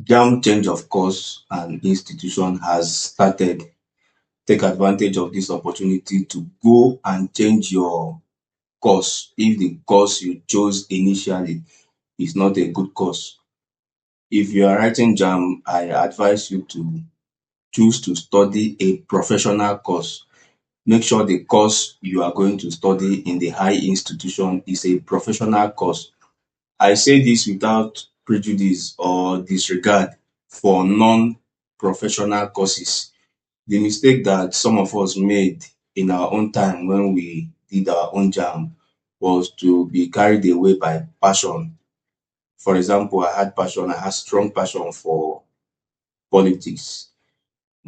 Jamb change of course and institution has started. Take advantage of this opportunity to go and change your course if the course you chose initially is not a good course. If you are writing Jamb, I advise you to choose to study a professional course. Make sure the course you are going to study in the high institution is a professional course. I say this without prejudice or disregard for non-professional courses. The mistake that some of us made in our own time when we did our own Jamb was to be carried away by passion. For example, I had strong passion for politics.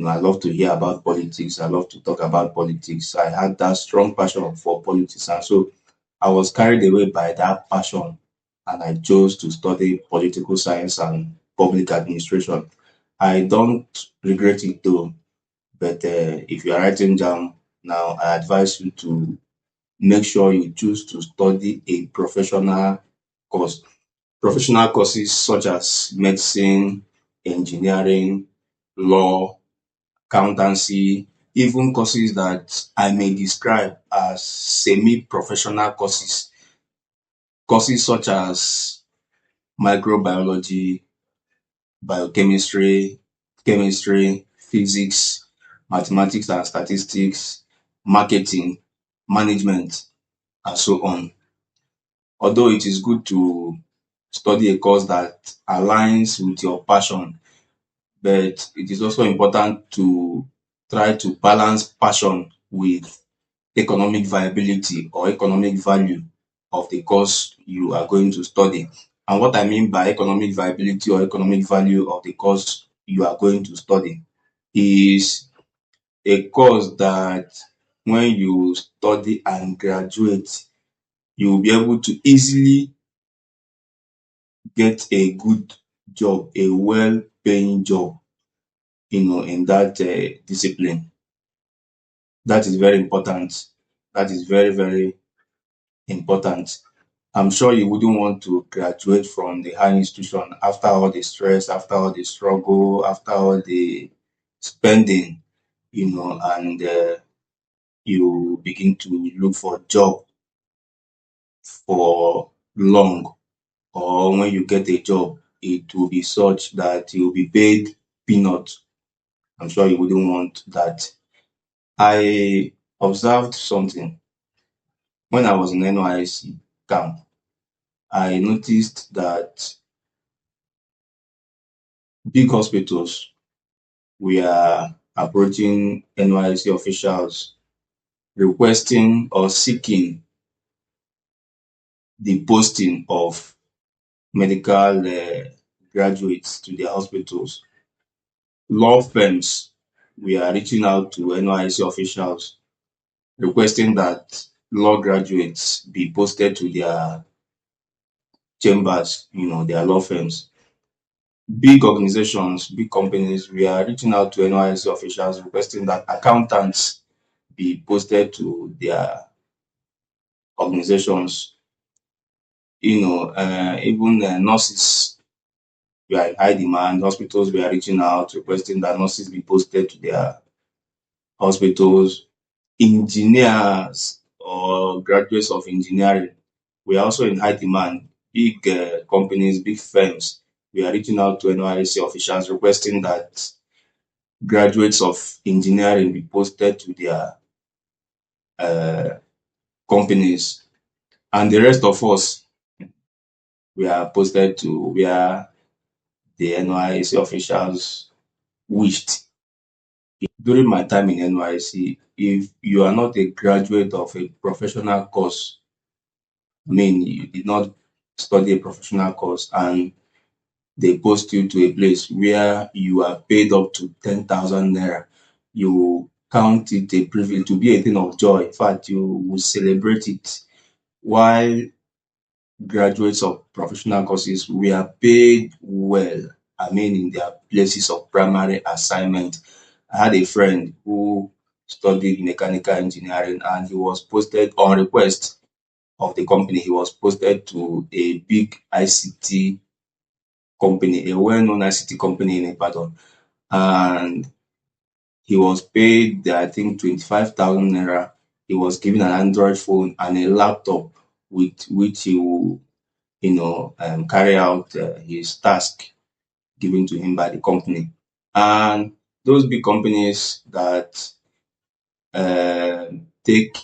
I love to hear about politics. I love to talk about politics. I had that strong passion for politics. And so I was carried away by that passion and I chose to study political science and public administration. I don't regret it though, but if you are writing Jamb now, I advise you to make sure you choose to study a professional course. Professional courses such as medicine, engineering, law, accountancy, even courses that I may describe as semi-professional courses. Courses such as microbiology, biochemistry, chemistry, physics, mathematics and statistics, marketing, management, and so on. Although it is good to study a course that aligns with your passion, but it is also important to try to balance passion with economic viability or economic value of the course you are going to study. And what I mean by economic viability or economic value of the course you are going to study is a course that when you study and graduate, you will be able to easily get a good job, a well paying job, in that discipline. That is very important. That is very, very important. I'm sure you wouldn't want to graduate from the high institution after all the stress, after all the struggle, after all the spending, and you begin to look for a job for long, or when you get a job, it will be such that you'll be paid peanuts. I'm sure you wouldn't want that. I observed something when I was in NYC camp. I noticed that big hospitals we are approaching NYC officials requesting or seeking the posting of medical graduates to their hospitals. Law firms, we are reaching out to NYC officials requesting that law graduates be posted to their chambers, their law firms. Big organizations, big companies, we are reaching out to NYC officials requesting that accountants be posted to their organizations. Even nurses, we are in high demand. Hospitals, we are reaching out requesting that nurses be posted to their hospitals. Engineers or graduates of engineering, we are also in high demand. Big companies, big firms, we are reaching out to NYC officials requesting that graduates of engineering be posted to their uh, companies, and the rest of us, we are posted to where the NYC officials wished. During my time in NYC, if you are not a graduate of a professional course, I mean, you did not study a professional course and they post you to a place where you are paid up to 10,000 naira, you count it a privilege, to be a thing of joy. In fact, you will celebrate it. While graduates of professional courses, we are paid well. I mean, in their places of primary assignment. I had a friend who studied mechanical engineering and he was posted on request of the company. He was posted to a big ICT company, a well-known ICT company in Ibadan, and he was paid, I think, 25,000 naira. He was given an Android phone and a laptop with which he will, carry out his task given to him by the company. And those big companies that take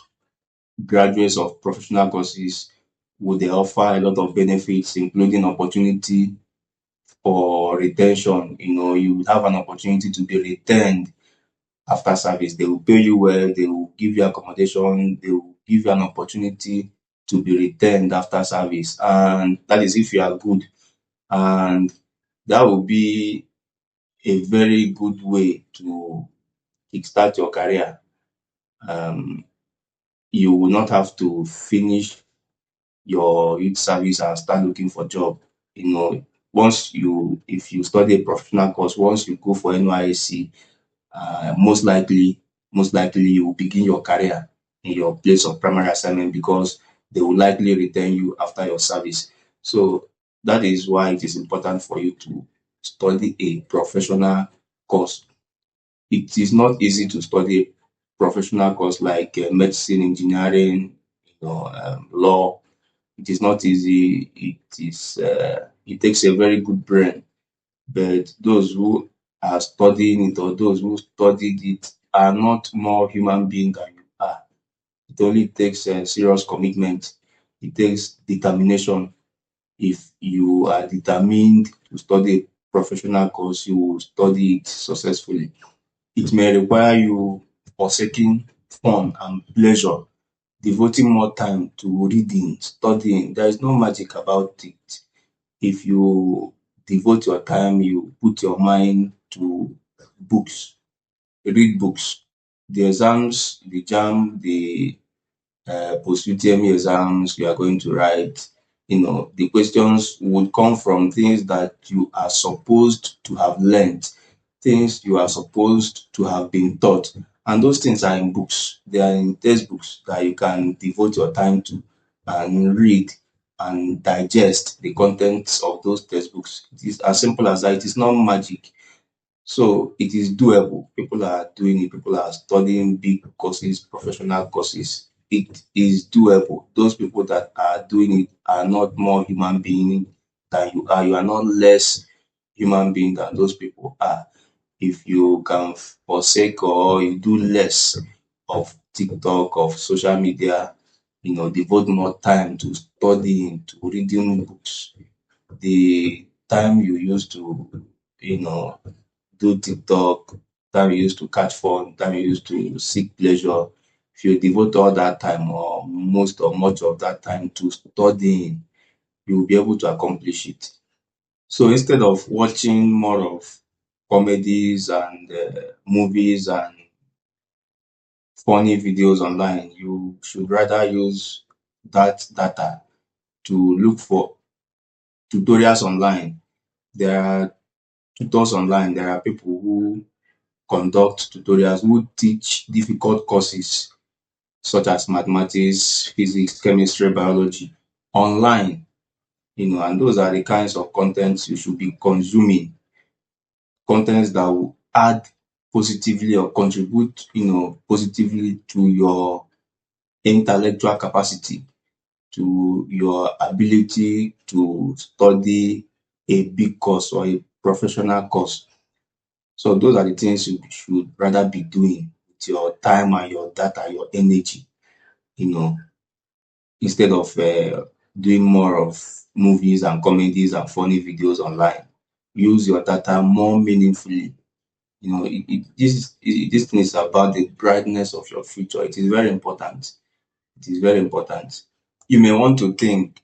graduates of professional courses, would they offer a lot of benefits, including opportunity for retention. You would have an opportunity to be retained after service. They will pay you well, they will give you accommodation, they will give you an opportunity to be retained after service. And that is if you are good. And that will be a very good way to kickstart your career. Um, you will not have to finish your youth service and start looking for job. If you study a professional course, once you go for NYSC, most likely you will begin your career in your place of primary assignment because they will likely return you after your service. So that is why it is important for you to study a professional course. It is not easy to study professional course like medicine, engineering, law. It is not easy. It takes a very good brain, but those who are studying it or those who studied it are not more human being than you are. It only takes a serious commitment. It takes determination. If you are determined to study a professional course, you will study it successfully. It may require you forsaking fun and pleasure, devoting more time to reading, studying. There is no magic about it. If you devote your time, you put your mind to books, read books. The exams, the JAM, the post-UTME exams you are going to write, the questions would come from things that you are supposed to have learned, things you are supposed to have been taught. And those things are in books. They are in textbooks that you can devote your time to and read and digest the contents of those textbooks. It is as simple as that. It is not magic. So it is doable. People are doing it. People are studying big courses, professional courses. It is doable. Those people that are doing it are not more human being than you are. You are not less human being than those people are. If you can forsake or you do less of TikTok, of social media, devote more time to studying, to reading books, the time you used to, you know, do TikTok, time you used to catch fun, time you used to seek pleasure, if you devote all that time or most or much of that time to studying, you will be able to accomplish it. So instead of watching more of comedies and movies and funny videos online, you should rather use that data to look for tutorials online. There are tutors online, there are people who conduct tutorials, who teach difficult courses such as mathematics, physics, chemistry, biology online, and those are the kinds of contents you should be consuming, contents that will add positively or contribute, positively to your intellectual capacity, to your ability to study a big course or a professional course. So those are the things you should rather be doing with your time and your data, your energy, you know, instead of doing more of movies and comedies and funny videos online. Use your data more meaningfully. This thing is about the brightness of your future. It is very important. It is very important. You may want to think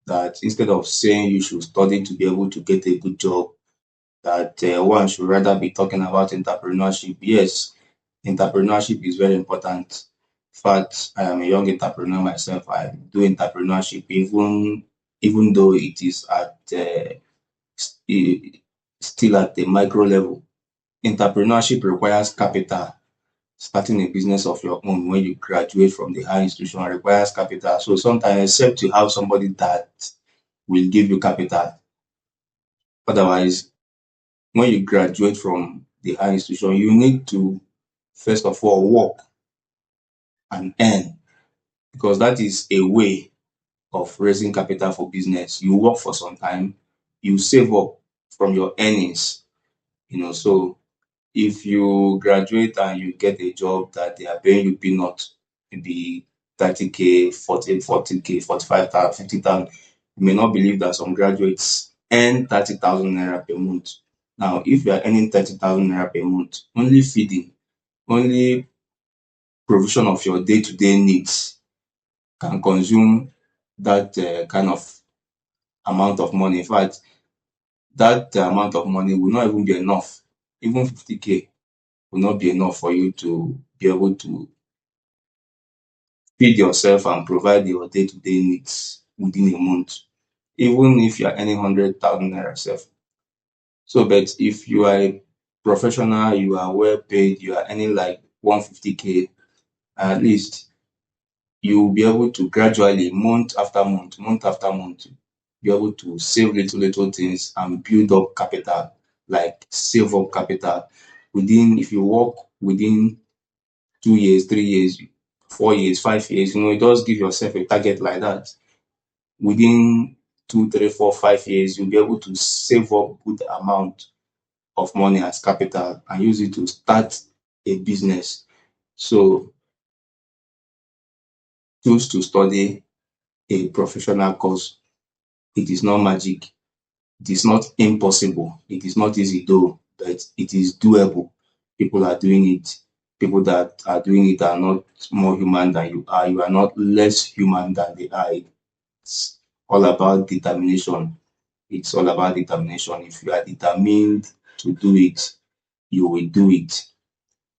that instead of saying you should study to be able to get a good job, that one should rather be talking about entrepreneurship. Yes, entrepreneurship is very important. In fact, I am a young entrepreneur myself. I do entrepreneurship, even though it is still at the micro level. Entrepreneurship requires capital. Starting a business of your own when you graduate from the high institution requires capital. So sometimes, except you have somebody that will give you capital, Otherwise, when you graduate from the higher institution, you need to first of all work and earn, because that is a way of raising capital for business. You work for some time, you save up from your earnings, so if you graduate and you get a job that they are paying you peanut, maybe 30K, 40K, 45,000, 50,000, you may not believe that some graduates earn 30,000 naira per month. Now, if you are earning 30,000 naira per month, only feeding, only provision of your day-to-day needs can consume that kind of amount of money. In fact, that amount of money will not even be enough. Even 50K will not be enough for you to be able to feed yourself and provide your day-to-day needs within a month, even if you are earning 100,000 naira self. So, but if you are a professional, you are well paid, you are earning like 150K, at least you will be able to gradually, month after month, be able to save little things and build up capital, like save up capital within, if you work within 2 years, 3 years, 4 years, 5 years, just give yourself a target like that. Within 2, 3, 4, 5 years, you'll be able to save up good amount of money as capital and use it to start a business. So choose to study a professional course. It is not magic. It is not impossible. It is not easy though, but it is doable. People are doing it. People that are doing it are not more human than you are. You are not less human than they are. It's all about determination. It's all about determination. If you are determined to do it, you will do it.